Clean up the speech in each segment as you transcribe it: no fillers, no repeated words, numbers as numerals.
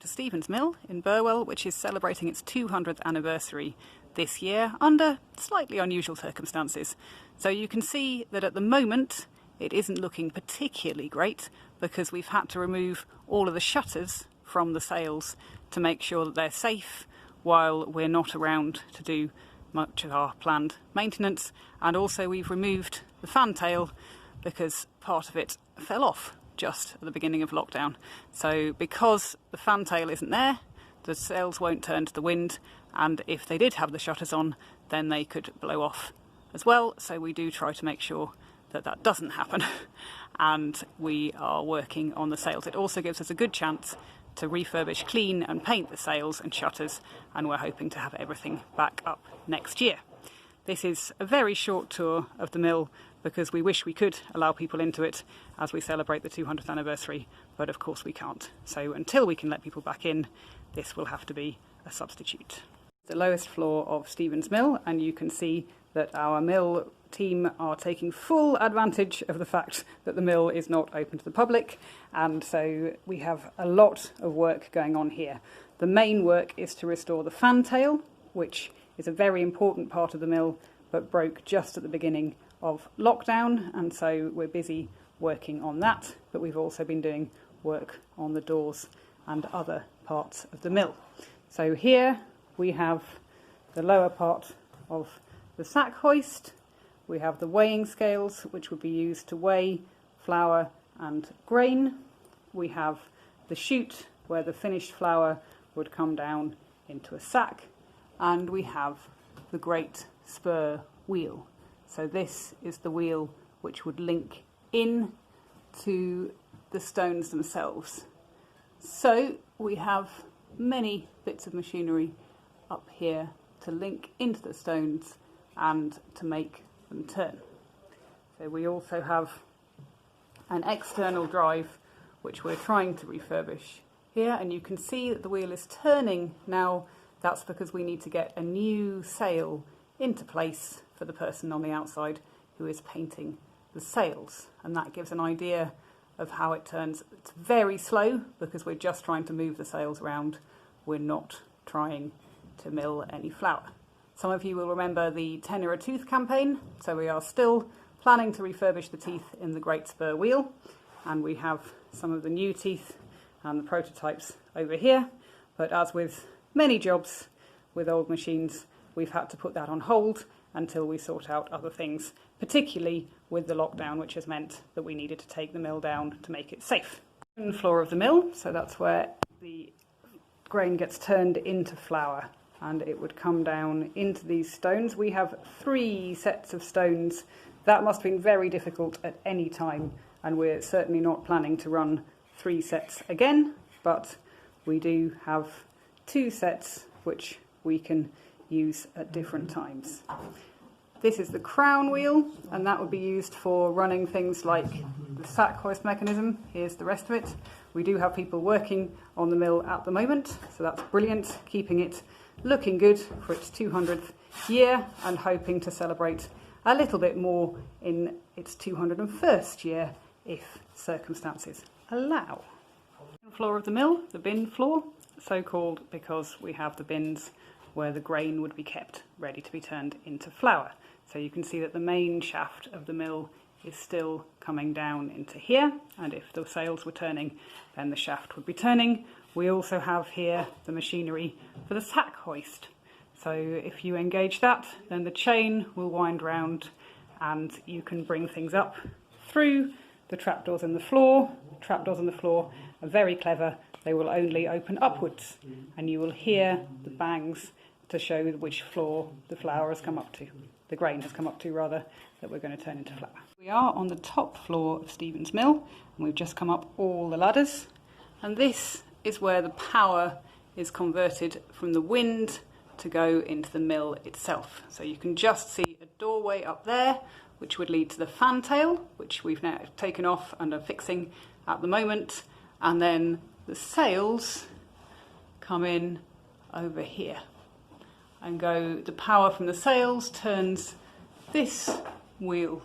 to Stephen's Mill in Burwell, which is celebrating its 200th anniversary this year under slightly unusual circumstances. So you can see that at the moment it isn't looking particularly great because we've had to remove all of the shutters from the sails to make sure that they're safe while we're not around to do much of our planned maintenance, and also we've removed the fantail because part of it fell off just at the beginning of lockdown. So because the fantail isn't there, the sails won't turn to the wind, and if they did have the shutters on, then they could blow off as well. So we do try to make sure that that doesn't happen and we are working on the sails. It also gives us a good chance to refurbish, clean and paint the sails and shutters, and we're hoping to have everything back up next year. This is a very short tour of the mill because we wish we could allow people into it as we celebrate the 200th anniversary, but of course we can't. So until we can let people back in, this will have to be a substitute. The lowest floor of Stephen's Mill, and you can see that our mill team are taking full advantage of the fact that the mill is not open to the public, and so we have a lot of work going on here. The main work is to restore the fantail, which is a very important part of the mill but broke just at the beginning of lockdown, and so we're busy working on that, but we've also been doing work on the doors and other parts of the mill. So here we have the lower part of the sack hoist. We have the weighing scales, which would be used to weigh flour and grain. We have the chute where the finished flour would come down into a sack, and we have the great spur wheel. So this is the wheel which would link in to the stones themselves. So we have many bits of machinery up here to link into the stones and to make them turn. So we also have an external drive which we're trying to refurbish here, and you can see that the wheel is turning now. That's because we need to get a new sail into place for the person on the outside who is painting the sails, and that gives an idea of how it turns. It's very slow because we're just trying to move the sails around. We're not trying to mill any flour. Some of you will remember the tenure a tooth campaign, so we are still planning to refurbish the teeth in the great spur wheel, and we have some of the new teeth and the prototypes over here, but as with many jobs with old machines, we've had to put that on hold until we sort out other things, particularly with the lockdown, which has meant that we needed to take the mill down to make it safe. The floor of the mill, so that's where the grain gets turned into flour, and it would come down into these stones. We have 3 sets of stones. That must have been very difficult at any time, and we're certainly not planning to run 3 sets again, but we do have 2 sets which we can use at different times. This is the crown wheel, and that would be used for running things like the sack hoist mechanism. Here's the rest of it. We do have people working on the mill at the moment, so that's brilliant, keeping it looking good for its 200th year and hoping to celebrate a little bit more in its 201st year if circumstances allow. The floor of the mill, the bin floor, so called because we have the bins where the grain would be kept ready to be turned into flour. So you can see that the main shaft of the mill is still coming down into here, and if the sails were turning, then the shaft would be turning. We also have here the machinery for the sack hoist. So if you engage that, then the chain will wind round and you can bring things up through the trapdoors in the floor. Trapdoors in the floor are very clever. They will only open upwards, and you will hear the bangs to show which floor the flour has come up to, the grain has come up to rather, that we're going to turn into flour. We are on the top floor of Stephen's Mill, and we've just come up all the ladders, and this is where the power is converted from the wind to go into the mill itself. So you can just see a doorway up there which would lead to the fantail, which we've now taken off and are fixing at the moment, and then the sails come in over here and go, the power from the sails turns this wheel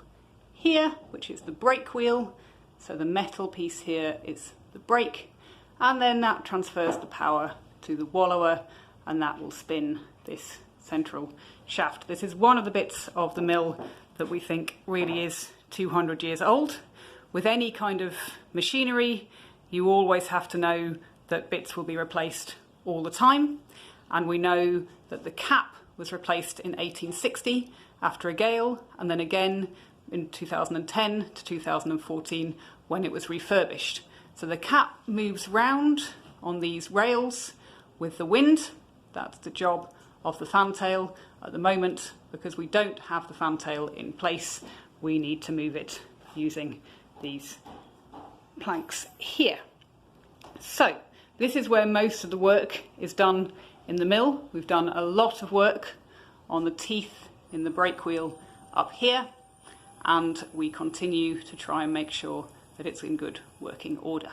here, which is the brake wheel. So the metal piece here is the brake, and then that transfers the power to the wallower, and that will spin this central shaft. This is one of the bits of the mill that we think really is 200 years old. With any kind of machinery, you always have to know that bits will be replaced all the time, and we know that the cap was replaced in 1860 after a gale, and then again in 2010 to 2014 when it was refurbished. So the cap moves round on these rails with the wind. That's the job of the fantail. At the moment, because we don't have the fantail in place, we need to move it using these planks here. So this is where most of the work is done in the mill. We've done a lot of work on the teeth in the brake wheel up here, and we continue to try and make sure that it's in good working order.